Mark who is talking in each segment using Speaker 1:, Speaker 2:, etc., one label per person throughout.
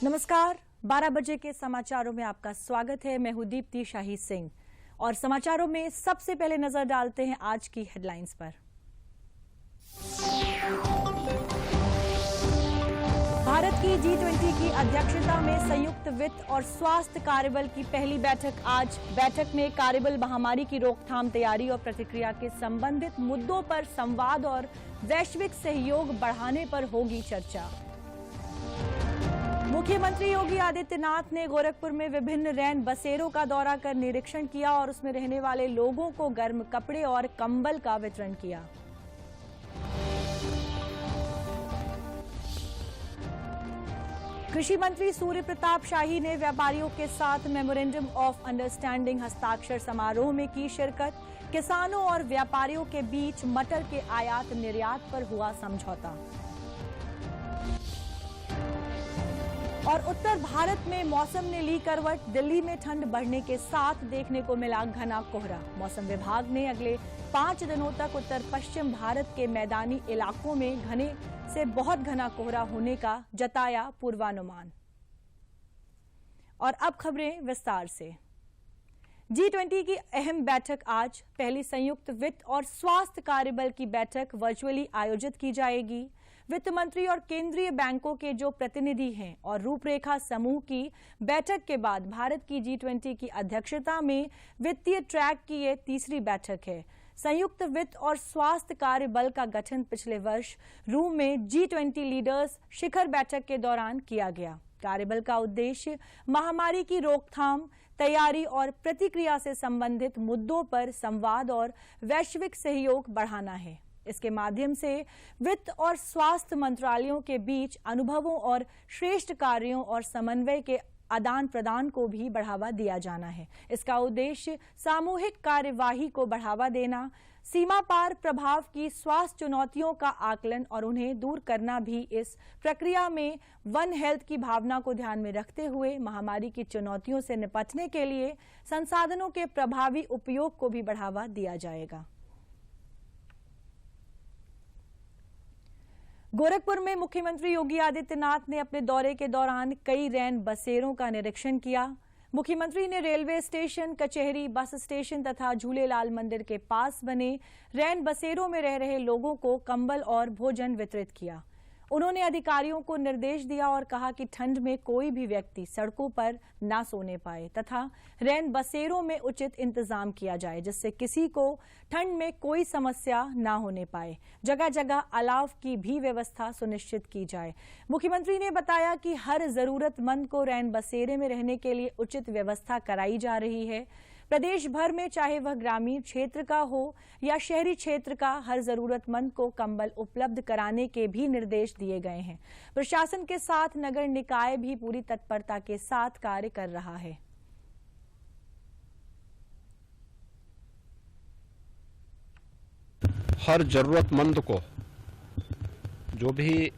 Speaker 1: नमस्कार, 12 बजे के समाचारों में आपका स्वागत है। मैं हूं दीप्ति शाही सिंह और समाचारों में सबसे पहले नजर डालते हैं आज की हेडलाइंस पर। भारत की G20 की अध्यक्षता में संयुक्त वित्त और स्वास्थ्य कार्यबल की पहली बैठक आज। बैठक में कार्यबल महामारी की रोकथाम, तैयारी और प्रतिक्रिया के संबंधित मुद्दों पर संवाद और वैश्विक सहयोग बढ़ाने पर होगी चर्चा। मुख्यमंत्री योगी आदित्यनाथ ने गोरखपुर में विभिन्न रैन बसेरों का दौरा कर निरीक्षण किया और उसमें रहने वाले लोगों को गर्म कपड़े और कंबल का वितरण किया। कृषि मंत्री सूर्य प्रताप शाही ने व्यापारियों के साथ मेमोरेंडम ऑफ अंडरस्टैंडिंग हस्ताक्षर समारोह में की शिरकत। किसानों और व्यापारियों के बीच मटर के आयात निर्यात पर हुआ समझौता। और उत्तर भारत में मौसम ने ली करवट, दिल्ली में ठंड बढ़ने के साथ देखने को मिला घना कोहरा। मौसम विभाग ने अगले 5 दिनों तक उत्तर पश्चिम भारत के मैदानी इलाकों में घने से बहुत घना कोहरा होने का जताया पूर्वानुमान। और अब खबरें विस्तार से। G20 की अहम बैठक आज। पहली संयुक्त वित्त और स्वास्थ्य कार्यबल की बैठक वर्चुअली आयोजित की जाएगी। वित्त मंत्री और केंद्रीय बैंकों के जो प्रतिनिधि हैं और रूपरेखा समूह की बैठक के बाद भारत की G20 की अध्यक्षता में वित्तीय ट्रैक की ये तीसरी बैठक है। संयुक्त वित्त और स्वास्थ्य कार्य बल का गठन पिछले वर्ष रोम में G20 लीडर्स शिखर बैठक के दौरान किया गया। कार्यबल का उद्देश्य महामारी की रोकथाम, तैयारी और प्रतिक्रिया से संबंधित मुद्दों पर संवाद और वैश्विक सहयोग बढ़ाना है। इसके माध्यम से वित्त और स्वास्थ्य मंत्रालयों के बीच अनुभवों और श्रेष्ठ कार्यों और समन्वय के आदान प्रदान को भी बढ़ावा दिया जाना है। इसका उद्देश्य सामूहिक कार्यवाही को बढ़ावा देना, सीमा पार प्रभाव की स्वास्थ्य चुनौतियों का आकलन और उन्हें दूर करना भी। इस प्रक्रिया में वन हेल्थ की भावना को ध्यान में रखते हुए महामारी की चुनौतियों से निपटने के लिए संसाधनों के प्रभावी उपयोग को भी बढ़ावा दिया जाएगा। गोरखपुर में मुख्यमंत्री योगी आदित्यनाथ ने अपने दौरे के दौरान कई रैन बसेरों का निरीक्षण किया। मुख्यमंत्री ने रेलवे स्टेशन, कचहरी, बस स्टेशन तथा झूलेलाल मंदिर के पास बने रैन बसेरों में रह रहे लोगों को कंबल और भोजन वितरित किया। उन्होंने अधिकारियों को निर्देश दिया और कहा कि ठंड में कोई भी व्यक्ति सड़कों पर ना सोने पाए तथा रैन बसेरों में उचित इंतजाम किया जाए, जिससे किसी को ठंड में कोई समस्या ना होने पाए। जगह जगह अलाव की भी व्यवस्था सुनिश्चित की जाए। मुख्यमंत्री ने बताया कि हर जरूरतमंद को रैन बसेरे में रहने के लिए उचित व्यवस्था कराई जा रही है। प्रदेश भर में चाहे वह ग्रामीण क्षेत्र का हो या शहरी क्षेत्र का, हर जरूरतमंद को कंबल उपलब्ध कराने के भी निर्देश दिए गए हैं। प्रशासन के साथ नगर निकाय भी पूरी तत्परता के साथ कार्य कर रहा है।
Speaker 2: हर जरूरतमंद को, जो भी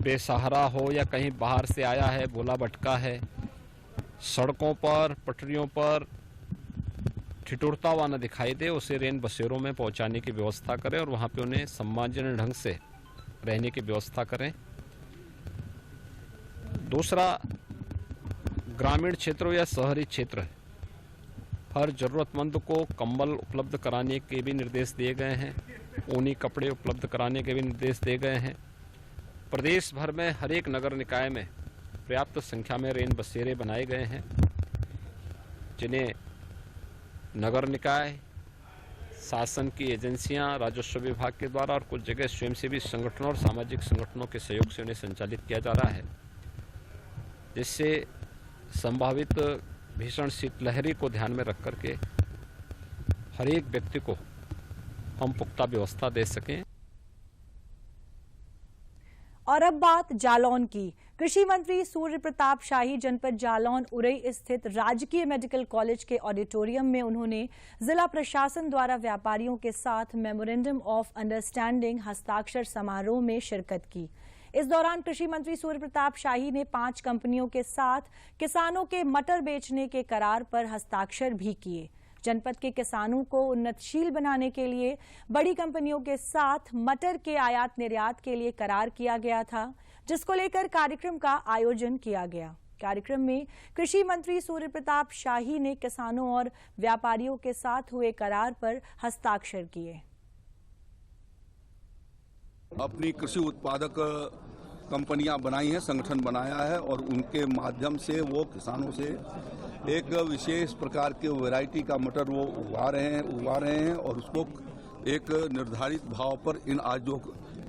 Speaker 2: बेसहारा हो या कहीं बाहर से आया है, भूला भटका है, सड़कों पर, पटरियों पर ठिठुरता हुआ न दिखाई दे, उसे रेन बसेरों में पहुंचाने की व्यवस्था करें और वहां पे उन्हें सम्मानजनक ढंग से रहने की व्यवस्था करें। दूसरा, ग्रामीण क्षेत्रों या शहरी क्षेत्र, हर जरूरतमंद को कंबल उपलब्ध कराने के भी निर्देश दिए गए हैं। ऊनी कपड़े उपलब्ध कराने के भी निर्देश दिए गए हैं। प्रदेश भर में हर एक नगर निकाय में पर्याप्त संख्या में रेन बसेरे बनाए गए हैं, जिन्हें नगर निकाय, शासन की एजेंसियां, राजस्व विभाग के द्वारा और कुछ जगह स्वयंसेवी संगठनों और सामाजिक संगठनों के सहयोग से उन्हें संचालित किया जा रहा है, जिससे संभावित भीषण शीतलहरी को ध्यान में रख करके हर एक व्यक्ति को हम पुख्ता व्यवस्था दे सकें।
Speaker 1: और अब बात जालौन की। कृषि मंत्री सूर्य प्रताप शाही जनपद जालौन उरई स्थित राजकीय मेडिकल कॉलेज के ऑडिटोरियम में उन्होंने जिला प्रशासन द्वारा व्यापारियों के साथ मेमोरेंडम ऑफ अंडरस्टैंडिंग हस्ताक्षर समारोह में शिरकत की। इस दौरान कृषि मंत्री सूर्य प्रताप शाही ने 5 कंपनियों के साथ किसानों के मटर बेचने के करार पर हस्ताक्षर भी किए। जनपद के किसानों को उन्नतशील बनाने के लिए बड़ी कंपनियों के साथ मटर के आयात निर्यात के लिए करार किया गया था। जिसको लेकर कार्यक्रम का आयोजन किया गया। कार्यक्रम में कृषि मंत्री सूर्य प्रताप शाही ने किसानों और व्यापारियों के साथ हुए करार पर हस्ताक्षर किए।
Speaker 3: अपनी कृषि उत्पादक कंपनियां बनाई हैं, संगठन बनाया है और उनके माध्यम से वो किसानों से एक विशेष प्रकार के वैरायटी का मटर वो उगा रहे हैं और उसको एक निर्धारित भाव पर इन आज जो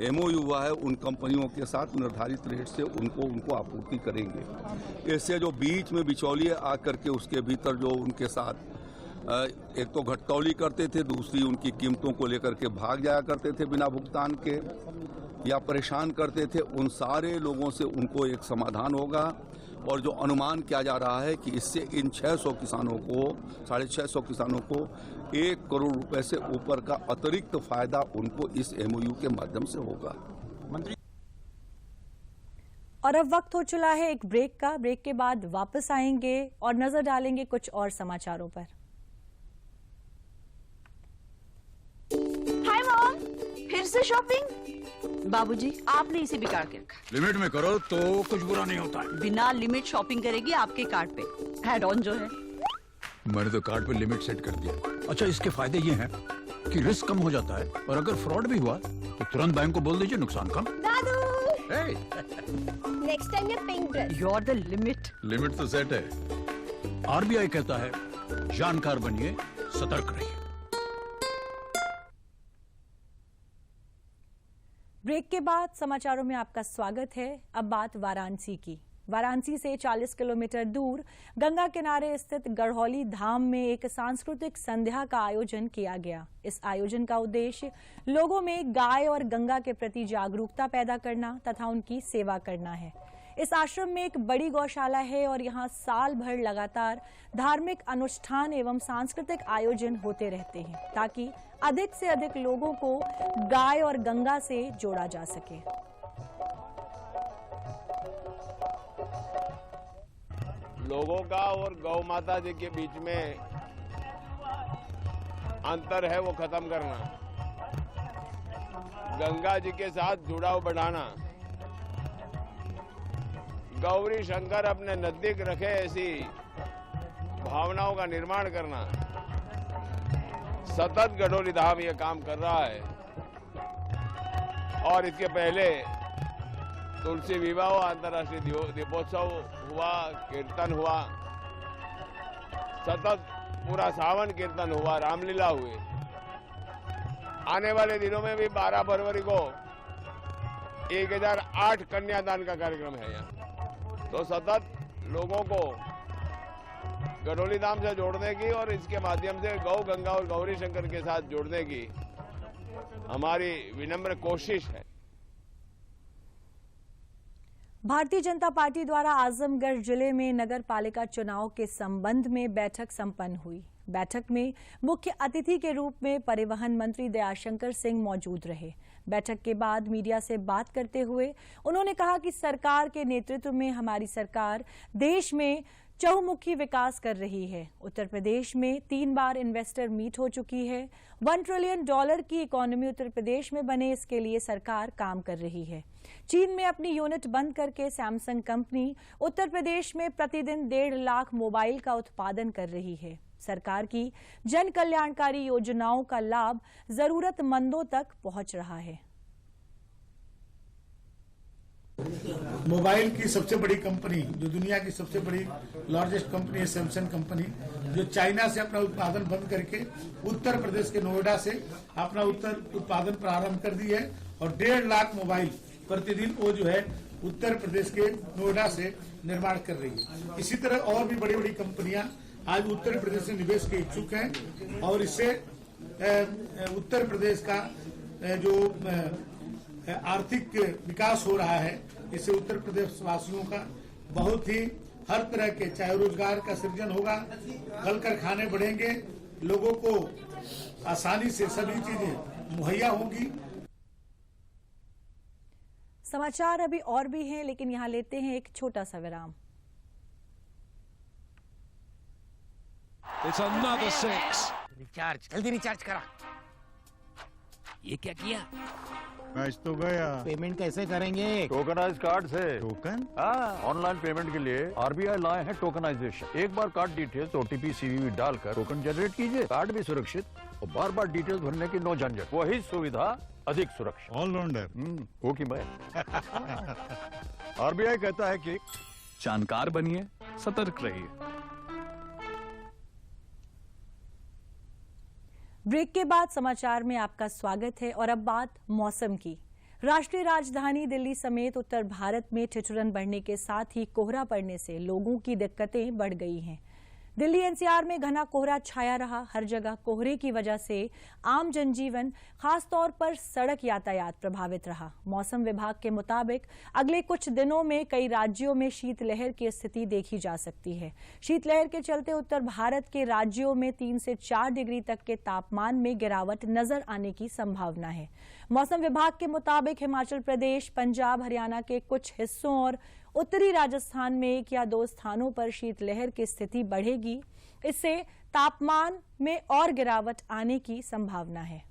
Speaker 3: एमओयू हुआ है उन कंपनियों के साथ निर्धारित रेट से उनको आपूर्ति करेंगे। इससे जो बीच में बिचौलिए आकर के उसके भीतर जो उनके साथ एक तो घटतौली करते थे, दूसरी उनकी कीमतों को लेकर के भाग जाया करते थे बिना भुगतान के या परेशान करते थे, उन सारे लोगों से उनको एक समाधान होगा। और जो अनुमान किया जा रहा है कि इससे इन 600 किसानों को 650 किसानों को 1 करोड़ रुपए से ऊपर का अतिरिक्त फायदा उनको इस एमओयू के माध्यम से होगा।
Speaker 1: और अब वक्त हो चला है एक ब्रेक का। ब्रेक के बाद वापस आएंगे और नजर डालेंगे कुछ और समाचारों पर।
Speaker 4: हाय मॉम, फिर से शॉपिंग? बाबूजी, आपने इसे बिगाड़ के रखा।
Speaker 5: लिमिट में करो तो कुछ बुरा नहीं होता है।
Speaker 4: बिना लिमिट शॉपिंग करेगी आपके कार्ड पे। ऐड ऑन जो है,
Speaker 5: मैंने तो कार्ड पे लिमिट सेट कर दिया। अच्छा, इसके फायदे ये हैं कि रिस्क कम हो जाता है और अगर फ्रॉड भी हुआ तो तुरंत बैंक को बोल दीजिए, नुकसान कम।
Speaker 6: दादू,
Speaker 5: Hey,
Speaker 6: नेक्स्ट टाइम ये pink dress.
Speaker 4: You are the limit.
Speaker 5: Limit तो सेट है। आरबीआई कहता है जानकार बनिए, सतर्क रहिए।
Speaker 1: ब्रेक के बाद समाचारों में आपका स्वागत है। अब बात वाराणसी की। वाराणसी से 40 किलोमीटर दूर गंगा किनारे स्थित गढ़ौली धाम में एक सांस्कृतिक संध्या का आयोजन किया गया। इस आयोजन का उद्देश्य लोगों में गाय और गंगा के प्रति जागरूकता पैदा करना तथा उनकी सेवा करना है। इस आश्रम में एक बड़ी गौशाला है और यहाँ साल भर लगातार धार्मिक अनुष्ठान एवं सांस्कृतिक आयोजन होते रहते हैं ताकि अधिक से अधिक लोगों को गाय और गंगा से जोड़ा जा सके।
Speaker 7: लोगों का और गौ माता जी के बीच में अंतर है वो खत्म करना, गंगा जी के साथ जुड़ाव बढ़ाना, गौरी शंकर अपने नजदीक रखे ऐसी भावनाओं का निर्माण करना। सतत गढ़ौली धाम ये काम कर रहा है और इसके पहले तुलसी विवाह हुआ, अंतर्राष्ट्रीय दीपोत्सव हुआ, कीर्तन हुआ, सतत पूरा सावन कीर्तन हुआ, रामलीला हुई। आने वाले दिनों में भी 12 फरवरी को 1008 कन्यादान का कार्यक्रम है यहाँ। तो सतत लोगों को गढ़ौली धाम से जोड़ने की और इसके माध्यम से गौ गंगा और गौरी शंकर के साथ जोड़ने की हमारी विनम्र कोशिश है।
Speaker 1: भारतीय जनता पार्टी द्वारा आजमगढ़ जिले में नगर पालिका चुनाव के संबंध में बैठक संपन्न हुई। बैठक में मुख्य अतिथि के रूप में परिवहन मंत्री दयाशंकर सिंह मौजूद रहे। बैठक के बाद मीडिया से बात करते हुए उन्होंने कहा कि सरकार के नेतृत्व में हमारी सरकार देश में चहुमुखी विकास कर रही है। उत्तर प्रदेश में 3 बार इन्वेस्टर मीट हो चुकी है। $1 ट्रिलियन की इकोनॉमी उत्तर प्रदेश में बने, इसके लिए सरकार काम कर रही है। चीन में अपनी यूनिट बंद करके सैमसंग कंपनी उत्तर प्रदेश में प्रतिदिन 1.5 लाख मोबाइल का उत्पादन कर रही है। सरकार की जन कल्याणकारी योजनाओं का लाभ जरूरतमंदों तक पहुंच रहा है।
Speaker 8: मोबाइल की सबसे बड़ी कंपनी, जो दुनिया की सबसे बड़ी लार्जेस्ट कंपनी है सैमसंग कंपनी, जो चाइना से अपना उत्पादन बंद करके उत्तर प्रदेश के नोएडा से अपना उत्पादन प्रारंभ कर दी है और 1.5 लाख मोबाइल प्रतिदिन वो जो है उत्तर प्रदेश के नोएडा से निर्माण कर रही है। इसी तरह और भी बड़ी बड़ी कंपनियां आज उत्तर प्रदेश में निवेश के इच्छुक हैं और इससे उत्तर प्रदेश का जो आर्थिक विकास हो रहा है, इससे उत्तर प्रदेश वासियों का बहुत ही हर तरह के चाहे रोजगार का सृजन होगा, कल कारखाने बढ़ेंगे, लोगों को आसानी से सभी चीजें मुहैया होंगी।
Speaker 1: समाचार अभी और भी हैं, लेकिन यहाँ लेते हैं एक छोटा सा विराम।
Speaker 9: रिचार्ज, जल्दी रिचार्ज करा।
Speaker 10: ये क्या किया?
Speaker 9: मैच तो गया।
Speaker 10: पेमेंट कैसे करेंगे?
Speaker 9: टोकनाइज कार्ड से। टोकन? हाँ, ऑनलाइन पेमेंट के लिए आरबीआई लाए हैं टोकनाइजेशन। एक बार कार्ड डिटेल्स, ओटीपी, सीवीवी डालकर टोकन जनरेट कीजिए। कार्ड भी सुरक्षित और बार बार डिटेल्स भरने की नो झंझट। वही सुविधा, अधिक सुरक्षा। ऑलराउंडर हो कि मैं। आरबीआई कहता है कि
Speaker 11: जानकार बनिए, सतर्क रहिए।
Speaker 1: ब्रेक के बाद समाचार में आपका स्वागत है और अब बात मौसम की। राष्ट्रीय राजधानी दिल्ली समेत उत्तर भारत में ठिठुरन बढ़ने के साथ ही कोहरा पड़ने से लोगों की दिक्कतें बढ़ गई हैं। दिल्ली एनसीआर में घना कोहरा छाया रहा। हर जगह कोहरे की वजह से आम जनजीवन, खासतौर पर सड़क यातायात प्रभावित रहा। मौसम विभाग के मुताबिक अगले कुछ दिनों में कई राज्यों में शीतलहर की स्थिति देखी जा सकती है। शीतलहर के चलते उत्तर भारत के राज्यों में 3 से 4 डिग्री तक के तापमान में गिरावट नजर आने की संभावना है। मौसम विभाग के मुताबिक हिमाचल प्रदेश, पंजाब, हरियाणा के कुछ हिस्सों और उत्तरी राजस्थान में 1 या 2 स्थानों पर शीतलहर की स्थिति बढ़ेगी। इससे तापमान में और गिरावट आने की संभावना है।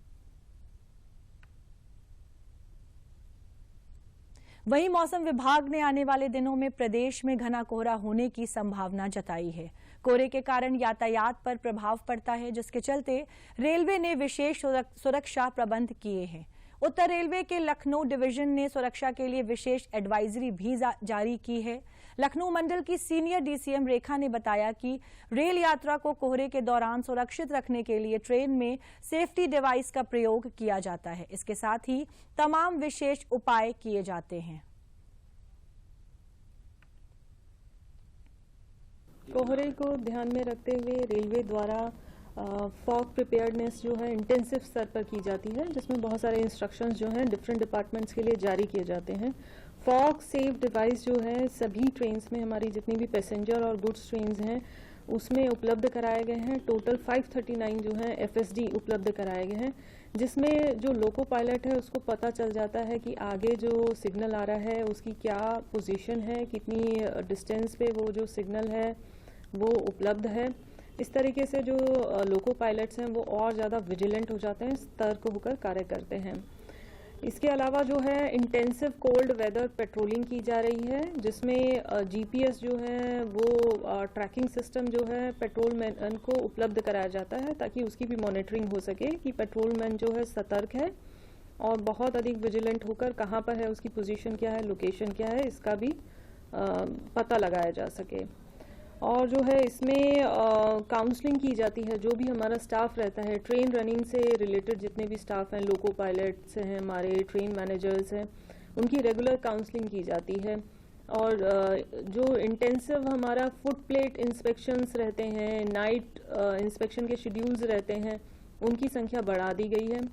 Speaker 1: वहीं मौसम विभाग ने आने वाले दिनों में प्रदेश में घना कोहरा होने की संभावना जताई है। कोहरे के कारण यातायात पर प्रभाव पड़ता है, जिसके चलते रेलवे ने विशेष सुरक्षा प्रबंध किए हैं। उत्तर रेलवे के लखनऊ डिवीजन ने सुरक्षा के लिए विशेष एडवाइजरी भी जारी की है। लखनऊ मंडल की सीनियर डीसीएम रेखा ने बताया कि रेल यात्रा को कोहरे के दौरान सुरक्षित रखने के लिए ट्रेन में सेफ्टी डिवाइस का प्रयोग किया जाता है। इसके साथ ही तमाम विशेष उपाय किए जाते हैं।
Speaker 12: कोहरे को ध्यान में रखते हुए रेलवे द्वारा फॉग प्रिपेयर्डनेस जो है इंटेंसिव स्तर पर की जाती है, जिसमें बहुत सारे इंस्ट्रक्शंस जो हैं डिफरेंट डिपार्टमेंट्स के लिए जारी किए जाते हैं। फॉग सेफ डिवाइस जो है सभी ट्रेन्स में, हमारी जितनी भी पैसेंजर और गुड्स ट्रेन्स हैं उसमें उपलब्ध कराए गए हैं। टोटल 539 जो है एफएसडी उपलब्ध कराए गए हैं, जिसमें जो लोको पायलट है उसको पता चल जाता है कि आगे जो सिग्नल आ रहा है उसकी क्या पोजीशन है, कितनी डिस्टेंस पे वो जो सिग्नल है वो उपलब्ध है। इस तरीके से जो लोको पायलट्स हैं वो और ज़्यादा विजिलेंट हो जाते हैं, सतर्क होकर कार्य करते हैं। इसके अलावा जो है इंटेंसिव कोल्ड वेदर पेट्रोलिंग की जा रही है, जिसमें जीपीएस जो है वो ट्रैकिंग सिस्टम जो है पेट्रोल मैन को उपलब्ध कराया जाता है, ताकि उसकी भी मॉनिटरिंग हो सके कि पेट्रोल मैन जो है सतर्क है और बहुत अधिक विजिलेंट होकर कहाँ पर है, उसकी पोजीशन क्या है, लोकेशन क्या है, इसका भी पता लगाया जा सके। और जो है इसमें काउंसलिंग की जाती है। जो भी हमारा स्टाफ रहता है, ट्रेन रनिंग से रिलेटेड जितने भी स्टाफ हैं, लोको पायलट्स हैं, हमारे ट्रेन मैनेजर्स हैं, उनकी रेगुलर काउंसलिंग की जाती है। और जो इंटेंसिव हमारा फुट प्लेट इंस्पेक्शंस रहते हैं, नाइट इंस्पेक्शन के शेड्यूल्स रहते हैं, उनकी संख्या बढ़ा दी गई है।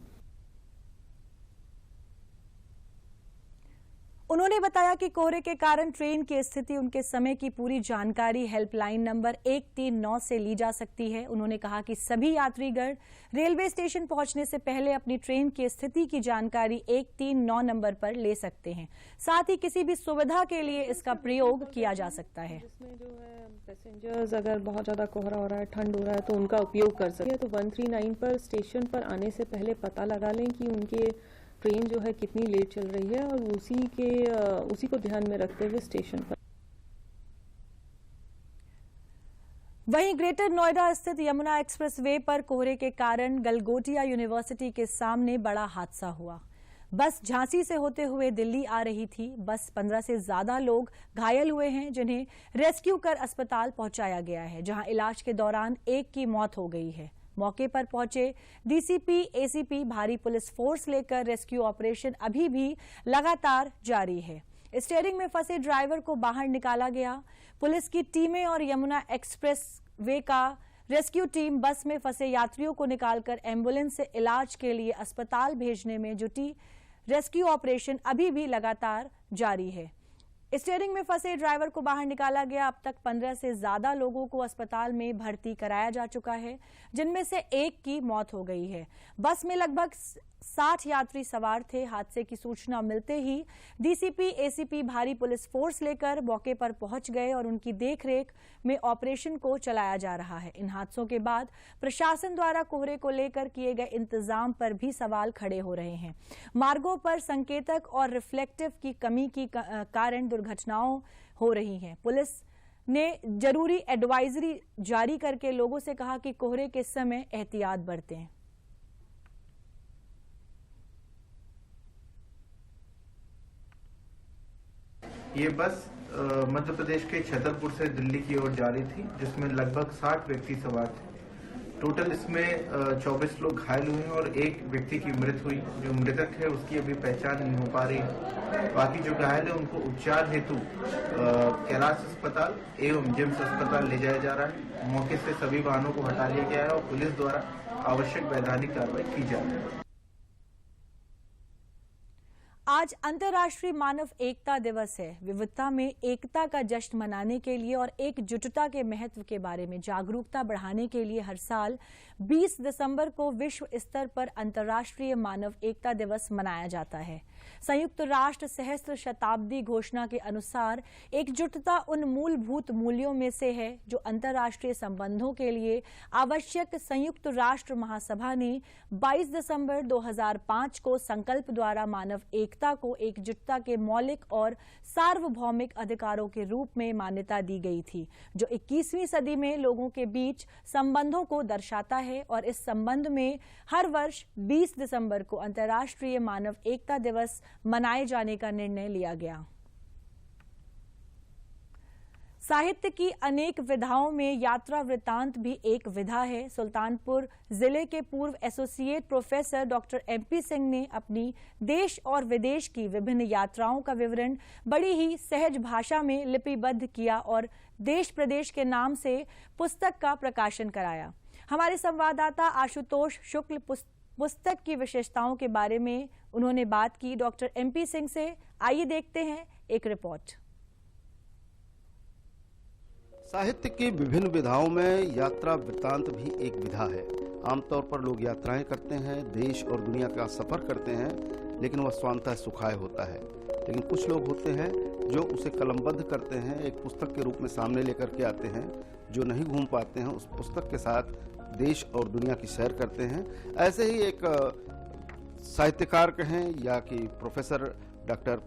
Speaker 1: उन्होंने बताया कि कोहरे के कारण ट्रेन की स्थिति, उनके समय की पूरी जानकारी हेल्पलाइन नंबर 139 से ली जा सकती है। उन्होंने कहा कि सभी यात्रीगण रेलवे स्टेशन पहुंचने से पहले अपनी ट्रेन की स्थिति की जानकारी 139 नंबर पर ले सकते हैं। साथ ही किसी भी सुविधा के लिए इसका प्रयोग किया जा सकता है।
Speaker 12: जिसमें जो है पैसेंजर्स अगर बहुत ज़्यादा कोहरा हो रहा है, ठंड हो रहा है, तो उनका उपयोग कर सकते हैं। तो 139 पर स्टेशन पर आने से पहले पता लगा लें कि उनके ट्रेन जो है कितनी लेट चल रही है और उसी को ध्यान में रखते हुए स्टेशन पर।
Speaker 1: वहीं ग्रेटर नोएडा स्थित यमुना एक्सप्रेसवे पर कोहरे के कारण गलगोटिया यूनिवर्सिटी के सामने बड़ा हादसा हुआ। बस झांसी से होते हुए दिल्ली आ रही थी। बस 15 से ज्यादा लोग घायल हुए हैं, जिन्हें रेस्क्यू कर अस्पताल पहुंचाया गया है, जहां इलाज के दौरान एक की मौत हो गई है। मौके पर पहुंचे डीसीपी, एसीपी भारी पुलिस फोर्स लेकर रेस्क्यू ऑपरेशन अभी भी लगातार जारी है। स्टीयरिंग में फंसे ड्राइवर को बाहर निकाला गया। पुलिस की टीमें और यमुना एक्सप्रेस वे का रेस्क्यू टीम बस में फंसे यात्रियों को निकालकर एम्बुलेंस से इलाज के लिए अस्पताल भेजने में जुटी। रेस्क्यू ऑपरेशन अभी भी लगातार जारी है। स्टीयरिंग में फंसे ड्राइवर को बाहर निकाला गया। अब तक 15 से ज्यादा लोगों को अस्पताल में भर्ती कराया जा चुका है, जिनमें से एक की मौत हो गई है। बस में लगभग 60 यात्री सवार थे। हादसे की सूचना मिलते ही डीसीपी, एसीपी भारी पुलिस फोर्स लेकर मौके पर पहुंच गए और उनकी देखरेख में ऑपरेशन को चलाया जा रहा है। इन हादसों के बाद प्रशासन द्वारा कोहरे को लेकर किए गए इंतजाम पर भी सवाल खड़े हो रहे हैं। मार्गों पर संकेतक और रिफ्लेक्टिव की कमी के कारण दुर्घटनाओं हो रही हैं। पुलिस ने जरूरी एडवाइजरी जारी करके लोगों से कहा कि कोहरे के समय एहतियात बरतें।
Speaker 10: ये बस मध्य प्रदेश के छतरपुर से दिल्ली की ओर जा रही थी, जिसमें लगभग 60 व्यक्ति सवार थे। टोटल इसमें 24 लोग घायल हुए और एक व्यक्ति की मृत्यु हुई। जो मृतक है उसकी अभी पहचान नहीं हो पा रही है। बाकी जो घायल है उनको उपचार हेतु कैलाश अस्पताल एवं जिम्स अस्पताल ले जाया जा रहा है। मौके से सभी वाहनों को हटा लिया गया है और पुलिस द्वारा आवश्यक वैधानिक कार्रवाई की जा रही है।
Speaker 1: आज अंतर्राष्ट्रीय मानव एकता दिवस है। विविधता में एकता का जश्न मनाने के लिए और एकजुटता के महत्व के बारे में जागरूकता बढ़ाने के लिए हर साल 20 दिसंबर को विश्व स्तर पर अंतर्राष्ट्रीय मानव एकता दिवस मनाया जाता है। संयुक्त राष्ट्र सहस्त्र शताब्दी घोषणा के अनुसार एकजुटता उन मूलभूत मूल्यों में से है जो अंतर्राष्ट्रीय संबंधों के लिए आवश्यक संयुक्त राष्ट्र महासभा ने 22 दिसंबर 2005 को संकल्प द्वारा मानव एकता को एकजुटता के मौलिक और सार्वभौमिक अधिकारों के रूप में मान्यता दी गई थी, जो 21वीं सदी में लोगों के बीच संबंधों को दर्शाता है। और इस संबंध में हर वर्ष 20 दिसंबर को अंतर्राष्ट्रीय मानव एकता दिवस मनाए जाने का निर्णय लिया गया। साहित्य की अनेक विधाओं में यात्रा वृत्तांत भी एक विधा है। सुल्तानपुर जिले के पूर्व associate professor doctor MP Singh ने अपनी देश और विदेश की विभिन्न यात्राओं का विवरण बड़ी ही सहज भाषा में लिपिबद्ध किया और देश प्रदेश के नाम से पुस्तक का प्रकाशन कराया। हमारे संवाददाता आशुतोष शुक्ल पुस्तक की विशेषताओं के बारे में उन्होंने बात की डॉक्टर MP सिंह से। आइए देखते हैं एक रिपोर्ट।
Speaker 13: साहित्य की विभिन्न विधाओं में यात्रा वृत्तांत भी एक विधा है। आमतौर पर लोग यात्राएं करते हैं, देश और दुनिया का सफर करते हैं, लेकिन वह स्वांतः सुखाय होता है। लेकिन कुछ लोग होते हैं जो उसे कलमबद्ध करते हैं, एक पुस्तक के रूप में सामने लेकर के आते हैं। जो नहीं घूम पाते हैं उस पुस्तक के साथ देश और दुनिया की सैर करते हैं। ऐसे ही एक साहित्यकार कहें या कि प्रोफेसर डॉक्टर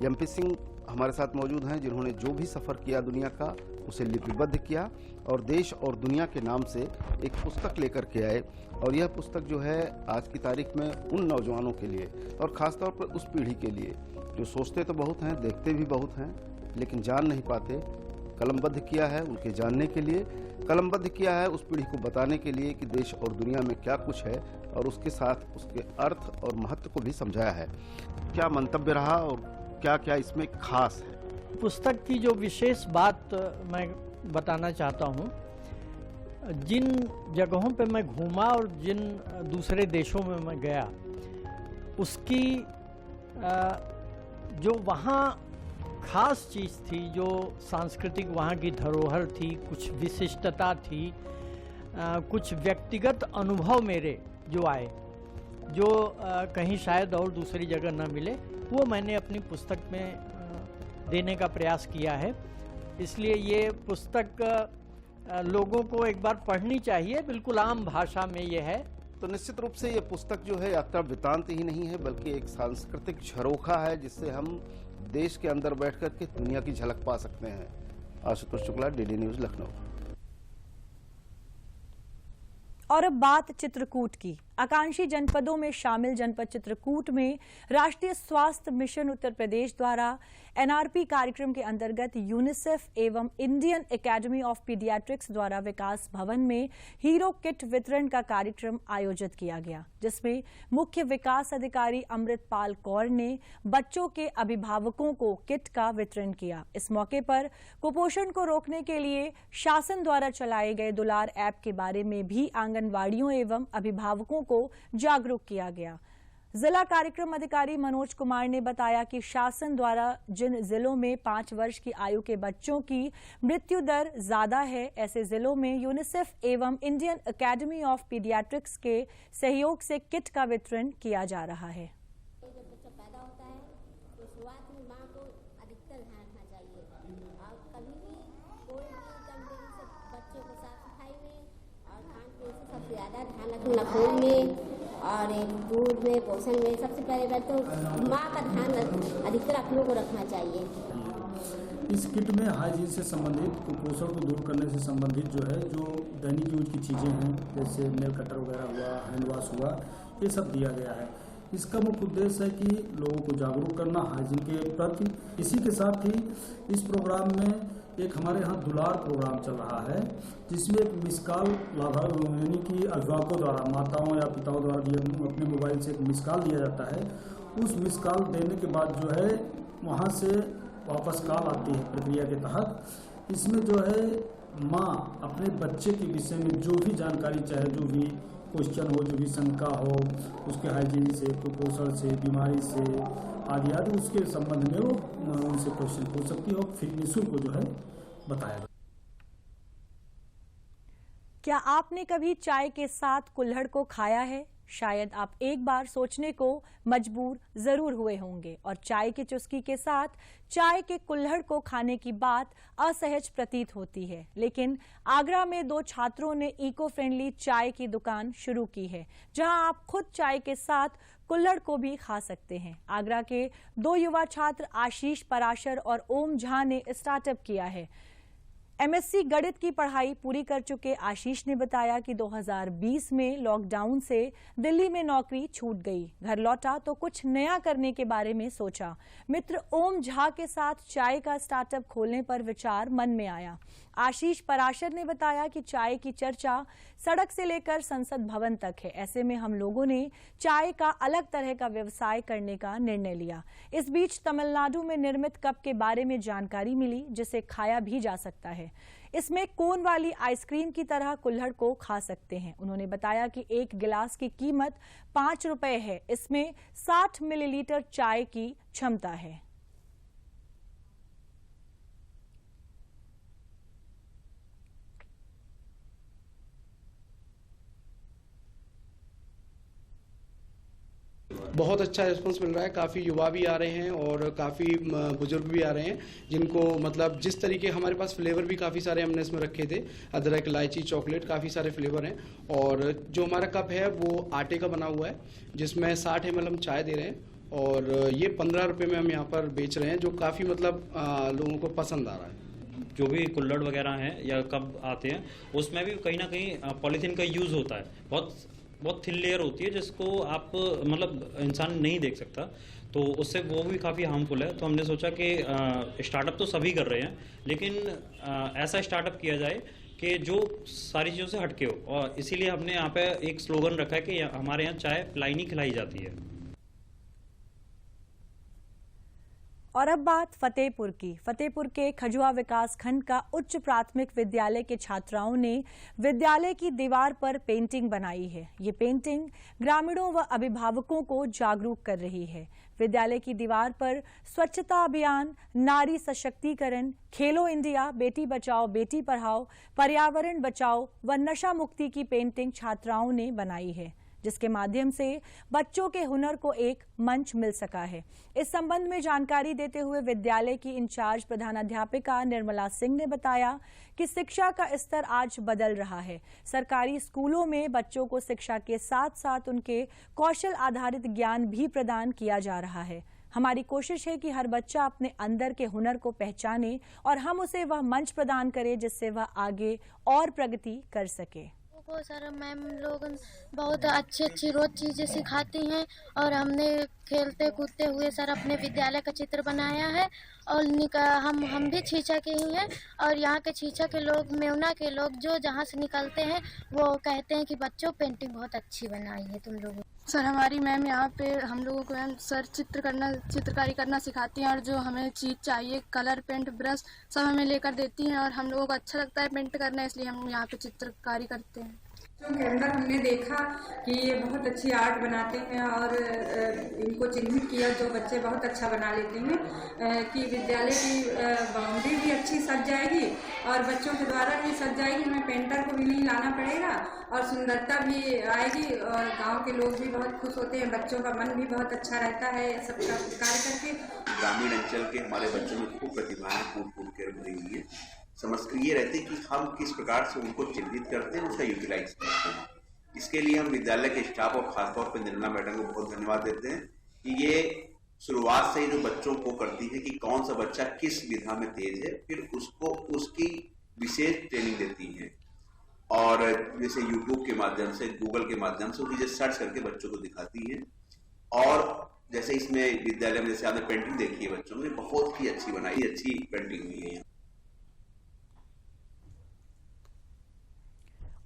Speaker 13: MP सिंह हमारे साथ मौजूद हैं, जिन्होंने जो भी सफर किया दुनिया का उसे लिपिबद्ध किया और देश और दुनिया के नाम से एक पुस्तक लेकर के आए। और यह पुस्तक जो है आज की तारीख में उन नौजवानों के लिए और खासतौर पर उस पीढ़ी के लिए जो सोचते तो बहुत हैं, देखते भी बहुत हैं, लेकिन जान नहीं पाते, कलमबद्ध किया है उनके जानने के लिए, कलमबद्ध किया है उस पीढ़ी को बताने के लिए कि देश और दुनिया में क्या कुछ है और उसके साथ उसके अर्थ और महत्व को भी समझाया है। क्या मंतव्य रहा और क्या क्या इसमें खास है?
Speaker 14: पुस्तक की जो विशेष बात मैं बताना चाहता हूँ, जिन जगहों पे मैं घूमा और जिन दूसरे देशों में मैं गया, उसकी जो वहाँ खास चीज़ थी, जो सांस्कृतिक वहाँ की धरोहर थी, कुछ विशिष्टता थी, कुछ व्यक्तिगत अनुभव मेरे जो आए, जो कहीं शायद और दूसरी जगह न मिले, वो मैंने अपनी पुस्तक में देने का प्रयास किया है। इसलिए ये पुस्तक लोगों को एक बार पढ़नी चाहिए। बिल्कुल आम भाषा में ये है।
Speaker 13: तो निश्चित रूप से ये पुस्तक जो है यात्रा वृत्तांत ही नहीं है, बल्कि एक सांस्कृतिक झरोखा है, जिससे हम देश के अंदर बैठ कर के दुनिया की झलक पा सकते हैं। Ashutosh Shukla, DD news, Lucknow.
Speaker 1: और अब बात चित्रकूट की। आकांक्षी जनपदों में शामिल जनपद चित्रकूट में राष्ट्रीय स्वास्थ्य मिशन उत्तर प्रदेश द्वारा NRP कार्यक्रम के अंतर्गत यूनिसेफ एवं इंडियन एकेडमी ऑफ पीडियाट्रिक्स द्वारा विकास भवन में हीरो किट वितरण का कार्यक्रम आयोजित किया गया, जिसमें मुख्य विकास अधिकारी अमृतपाल कौर ने बच्चों के अभिभावकों को किट का वितरण किया। इस मौके पर कुपोषण को रोकने के लिए शासन द्वारा चलाए गए दुलार ऐप के बारे में भी आंगनवाड़ियों एवं अभिभावकों को जागरूक किया गया। जिला कार्यक्रम अधिकारी मनोज कुमार ने बताया कि शासन द्वारा जिन जिलों में 5 वर्ष की आयु के बच्चों की मृत्यु दर ज्यादा है, ऐसे जिलों में यूनिसेफ एवं इंडियन एकेडमी ऑफ पीडियाट्रिक्स के सहयोग से किट का वितरण किया जा रहा है।
Speaker 6: खून में और दूध में, पोषण में सबसे पहले बात तो माँ का ध्यान अधिकतर अपनों को रखना चाहिए।
Speaker 15: इस किट में हाइजीन से संबंधित, कुपोषण को दूर करने से संबंधित जो है, जो दैनिक यूज की चीज़ें हैं, जैसे नेल कटर वगैरह हुआ, हैंड वॉश हुआ, ये सब दिया गया है। इसका मुख्य उद्देश्य है कि लोगों को जागरूक करना हाइजीन के प्रति। इसी के साथ ही इस प्रोग्राम में एक हमारे यहाँ दुलार प्रोग्राम चल रहा है, जिसमें एक मिस कॉल यानी कि अभिभावकों द्वारा, माताओं या पिताओं द्वारा अपने मोबाइल से एक मिस कॉल दिया जाता है। उस मिस कॉल देने के बाद जो है वहाँ से वापस कॉल आती है प्रक्रिया के तहत। इसमें जो है माँ अपने बच्चे के विषय में जो भी जानकारी चाहे, जो भी क्वेश्चन हो, जो भी शंका हो, उसके हाइजीन से, कुपोषण से, बीमारी से आदि आदि, उसके संबंध में वो उनसे क्वेश्चन पूछ सकती है और फिर निःशुल्क जो है बताया।
Speaker 1: क्या आपने कभी चाय के साथ कुल्हड़ को खाया है? शायद आप एक बार सोचने को मजबूर जरूर हुए होंगे और चाय की चुस्की के साथ चाय के कुल्हड़ को खाने की बात असहज प्रतीत होती है। लेकिन आगरा में 2 छात्रों ने इको फ्रेंडली चाय की दुकान शुरू की है, जहां आप खुद चाय के साथ कुल्हड़ को भी खा सकते हैं। आगरा के 2 युवा छात्र आशीष पराशर और ओम झा ने स्टार्टअप किया है। एमएससी गणित की पढ़ाई पूरी कर चुके आशीष ने बताया कि 2020 में लॉकडाउन से दिल्ली में नौकरी छूट गई। घर लौटा तो कुछ नया करने के बारे में सोचा। मित्र ओम झा के साथ चाय का स्टार्टअप खोलने पर विचार मन में आया। आशीष पराशर ने बताया कि चाय की चर्चा सड़क से लेकर संसद भवन तक है। ऐसे में हम लोगों ने चाय का अलग तरह का व्यवसाय करने का निर्णय लिया। इस बीच तमिलनाडु में निर्मित कप के बारे में जानकारी मिली, जिसे खाया भी जा सकता है। इसमें कोन वाली आइसक्रीम की तरह कुल्हड़ को खा सकते हैं। उन्होंने बताया कि 1 गिलास की कीमत 5 रुपए है। इसमें 60 मिलीलीटर चाय की क्षमता है।
Speaker 16: बहुत अच्छा रिस्पांस मिल रहा है। काफ़ी युवा भी आ रहे हैं और काफ़ी बुजुर्ग भी आ रहे हैं, जिनको मतलब जिस तरीके हमारे पास फ्लेवर भी काफ़ी सारे हमने इसमें रखे थे, अदरक, इलायची, चॉकलेट, काफ़ी सारे फ्लेवर हैं। और जो हमारा कप है वो आटे का बना हुआ है, जिसमें 60 ml हम चाय दे रहे हैं और ये 15 रुपये में हम यहाँ पर बेच रहे हैं, जो काफ़ी मतलब लोगों को पसंद आ रहा है।
Speaker 17: जो भी कुल्हड़ वगैरह हैं या कप आते हैं, उसमें भी कहीं ना कहीं पॉलीथीन का यूज़ होता है। बहुत थिन लेयर होती है, जिसको आप मतलब इंसान नहीं देख सकता, तो उससे वो भी काफ़ी हार्मफुल है। तो हमने सोचा कि स्टार्टअप तो सभी कर रहे हैं, लेकिन ऐसा स्टार्टअप किया जाए कि जो सारी चीज़ों से हटके हो। और इसीलिए हमने यहाँ पे एक स्लोगन रखा है कि हमारे यहाँ चाय पिलाई नहीं खिलाई जाती है।
Speaker 1: और अब बात फतेहपुर की। फतेहपुर के खजुआ विकास खंड का उच्च प्राथमिक विद्यालय के छात्राओं ने विद्यालय की दीवार पर पेंटिंग बनाई है। ये पेंटिंग ग्रामीणों व अभिभावकों को जागरूक कर रही है। विद्यालय की दीवार पर स्वच्छता अभियान, नारी सशक्तिकरण, खेलो इंडिया, बेटी बचाओ बेटी पढ़ाओ, पर्यावरण बचाओ व नशा मुक्ति की पेंटिंग छात्राओं ने बनाई है, जिसके माध्यम से बच्चों के हुनर को एक मंच मिल सका है। इस संबंध में जानकारी देते हुए विद्यालय की इंचार्ज प्रधानाध्यापिका निर्मला सिंह ने बताया कि शिक्षा का स्तर आज बदल रहा है। सरकारी स्कूलों में बच्चों को शिक्षा के साथ साथ उनके कौशल आधारित ज्ञान भी प्रदान किया जा रहा है। हमारी कोशिश है कि हर बच्चा अपने अंदर के हुनर को पहचाने और हम उसे वह मंच प्रदान करें जिससे वह आगे और प्रगति कर सके।
Speaker 18: को सर मैम लोग बहुत अच्छी रोज चीज़ें सिखाती हैं और हमने खेलते कूदते हुए सर अपने विद्यालय का चित्र बनाया है और हम भी छीछा के ही हैं और यहाँ के छीछा के लोग, मेवना के लोग जो जहाँ से निकलते हैं वो कहते हैं कि बच्चों पेंटिंग बहुत अच्छी बनाई है तुम लोगों।
Speaker 19: सर हमारी मैम यहाँ पे हम लोगों को मैम सर चित्रकारी करना सिखाती हैं और जो हमें चीज़ चाहिए कलर, पेंट, ब्रश सब हमें लेकर देती हैं और हम लोगों को अच्छा लगता है पेंट करना, इसलिए हम यहाँ पे चित्रकारी करते हैं।
Speaker 20: के अंदर हमने देखा कि ये बहुत अच्छी आर्ट बनाते हैं और इनको चिन्हित किया जो बच्चे बहुत अच्छा बना लेते हैं कि विद्यालय की बाउंड्री भी अच्छी सज जाएगी और बच्चों के द्वारा भी सज जाएगी। हमें पेंटर को भी नहीं लाना पड़ेगा और सुंदरता भी आएगी और गांव के लोग भी बहुत खुश होते हैं, बच्चों का मन भी बहुत अच्छा रहता है सबका कार्य करके।
Speaker 21: ग्रामीण अंचल के हमारे बच्चों में खूब प्रतिभाएं फूट के भरी हुई है। समस्या ये रहती है कि हम किस प्रकार से उनको चिन्हित करते हैं, उसका यूटिलाइज करते हैं। इसके लिए हम विद्यालय के स्टाफ और खासतौर पर निर्मला मैडम को बहुत धन्यवाद देते हैं कि ये शुरुआत से ही जो बच्चों को करती है कि कौन सा बच्चा किस विधा में तेज है, फिर उसको उसकी विशेष ट्रेनिंग देती है और जैसे यूट्यूब के माध्यम से, गूगल के माध्यम से वो चीजें सर्च करके बच्चों को दिखाती है। और जैसे इसमें विद्यालय में जैसे आपने पेंटिंग देखी है बच्चों में, बहुत ही अच्छी बनाई, अच्छी पेंटिंग हुई है।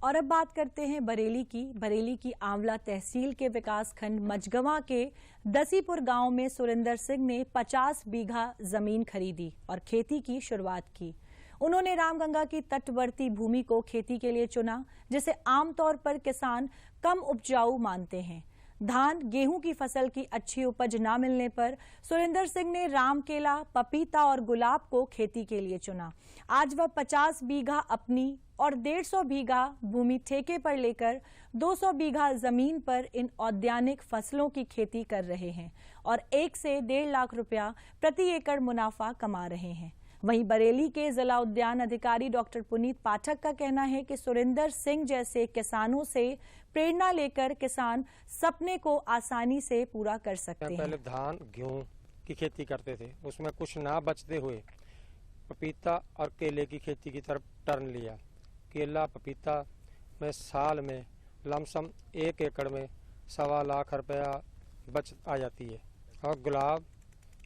Speaker 1: और अब बात करते हैं बरेली की आंवला तहसील के विकास खंड मझगवां के दसीपुर गांव में सुरेंद्र सिंह ने 50 बीघा जमीन खरीदी और खेती की शुरुआत की। उन्होंने रामगंगा की तटवर्ती भूमि को खेती के लिए चुना, जिसे आमतौर पर किसान कम उपजाऊ मानते हैं। धान गेहूं की फसल की अच्छी उपज न मिलने पर सुरेंद्र सिंह ने रामकेला, पपीता और गुलाब को खेती के लिए चुना। आज वह 50 बीघा अपनी और 150 बीघा भूमि ठेके पर लेकर 200 बीघा जमीन पर इन औद्यानिक फसलों की खेती कर रहे हैं और 1 से 1.5 लाख रुपया प्रति एकड़ मुनाफा कमा रहे हैं। वहीं बरेली के जिला उद्यान अधिकारी डॉक्टर पुनीत पाठक का कहना है कि सुरेंद्र सिंह जैसे किसानों से प्रेरणा लेकर किसान सपने को आसानी से पूरा कर सकते हैं।
Speaker 22: पहले धान गेहूं की खेती करते थे, उसमें कुछ ना बचते हुए पपीता और केले की खेती की तरफ टर्न लिया। केला पपीता में साल में लमसम 1 एकड़ में 1.25 लाख रुपया बचत आ जाती है और गुलाब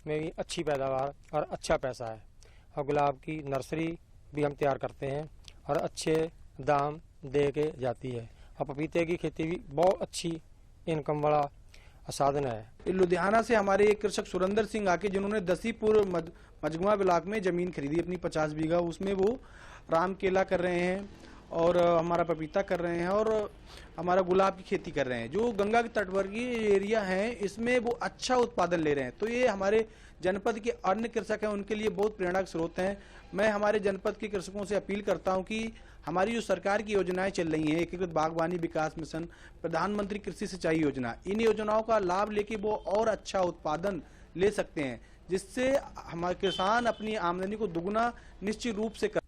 Speaker 22: में भी अच्छी पैदावार और अच्छा पैसा है और गुलाब की नर्सरी भी हम तैयार करते हैं और अच्छे दाम दे के जाती है और पपीते की खेती भी बहुत अच्छी इनकम वाला साधन है।
Speaker 16: लुधियाना से हमारे एक कृषक सुरेंद्र सिंह आके जिन्होंने दसीपुर मझगवां ब्लॉक में जमीन खरीदी अपनी 50 बीघा, उसमें वो राम केला कर रहे हैं और हमारा पपीता कर रहे हैं और हमारा गुलाब की खेती कर रहे हैं। जो गंगा के तटवर्गीय एरिया है इसमें वो अच्छा उत्पादन ले रहे हैं, तो ये हमारे जनपद के अन्य कृषक हैं उनके लिए बहुत प्रेरणा के स्रोत हैं। मैं हमारे जनपद के कृषकों से अपील करता हूं कि हमारी जो सरकार की योजनाएं चल रही हैं, एकीकृत बागवानी विकास मिशन, प्रधानमंत्री कृषि सिंचाई योजना, इन योजनाओं का लाभ लेके वो और अच्छा उत्पादन ले सकते हैं, जिससे हमारे किसान अपनी आमदनी को दुगुना निश्चित रूप से कर।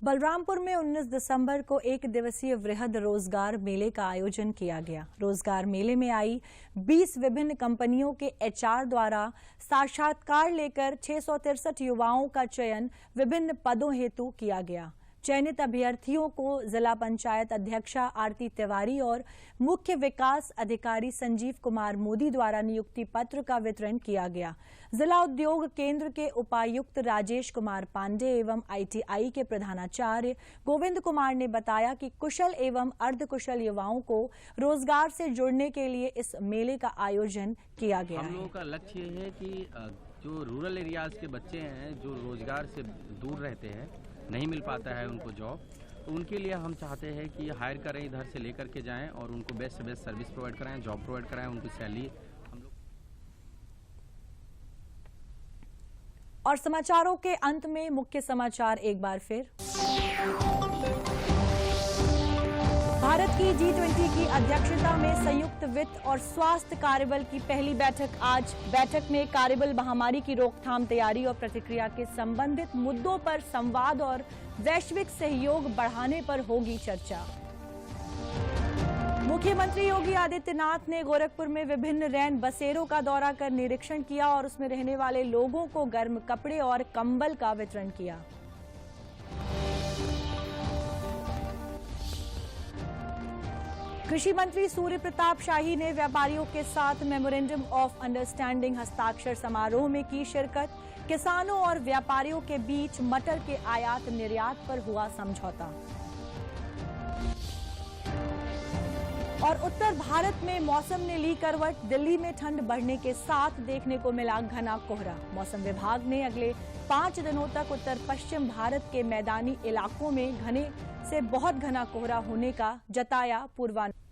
Speaker 1: बलरामपुर में 19 दिसंबर को 1 दिवसीय वृहद रोजगार मेले का आयोजन किया गया। रोजगार मेले में आई 20 विभिन्न कंपनियों के एचआर द्वारा साक्षात्कार लेकर 663 युवाओं का चयन विभिन्न पदों हेतु किया गया। चयनित अभ्यर्थियों को जिला पंचायत अध्यक्षा आरती तिवारी और मुख्य विकास अधिकारी संजीव कुमार मोदी द्वारा नियुक्ति पत्र का वितरण किया गया। जिला उद्योग केंद्र के उपायुक्त राजेश कुमार पांडे एवं आईटीआई के प्रधानाचार्य गोविंद कुमार ने बताया कि कुशल एवं अर्धकुशल युवाओं को रोजगार से जुड़ने के लिए इस मेले का आयोजन किया गया।
Speaker 23: हम लोगों का लक्ष्य है कि जो रूरल एरियाज के बच्चे हैं जो रोजगार से दूर रहते हैं, नहीं मिल पाता है उनको जॉब, तो उनके लिए हम चाहते हैं कि हायर करें, इधर से लेकर के जाएं और उनको बेस्ट से बेस्ट सर्विस प्रोवाइड कराएं, जॉब प्रोवाइड कराएं, उनकी सैलरी हम लोग।
Speaker 1: और समाचारों के अंत में मुख्य समाचार एक बार फिर। भारत की G20 की अध्यक्षता में संयुक्त वित्त और स्वास्थ्य कार्यबल की पहली बैठक आज। बैठक में कार्यबल महामारी की रोकथाम, तैयारी और प्रतिक्रिया के संबंधित मुद्दों पर संवाद और वैश्विक सहयोग बढ़ाने पर होगी चर्चा। मुख्यमंत्री योगी आदित्यनाथ ने गोरखपुर में विभिन्न रैन बसेरों का दौरा कर निरीक्षण किया और उसमें रहने वाले लोगों को गर्म कपड़े और कंबल का वितरण किया। कृषि मंत्री सूर्य प्रताप शाही ने व्यापारियों के साथ मेमोरेंडम ऑफ अंडरस्टैंडिंग हस्ताक्षर समारोह में की शिरकत। किसानों और व्यापारियों के बीच मटर के आयात निर्यात पर हुआ समझौता। और उत्तर भारत में मौसम ने ली करवट, दिल्ली में ठंड बढ़ने के साथ देखने को मिला घना कोहरा। मौसम विभाग ने अगले 5 दिनों तक उत्तर पश्चिम भारत के मैदानी इलाकों में घने से बहुत घना कोहरा होने का जताया पूर्वानुमान।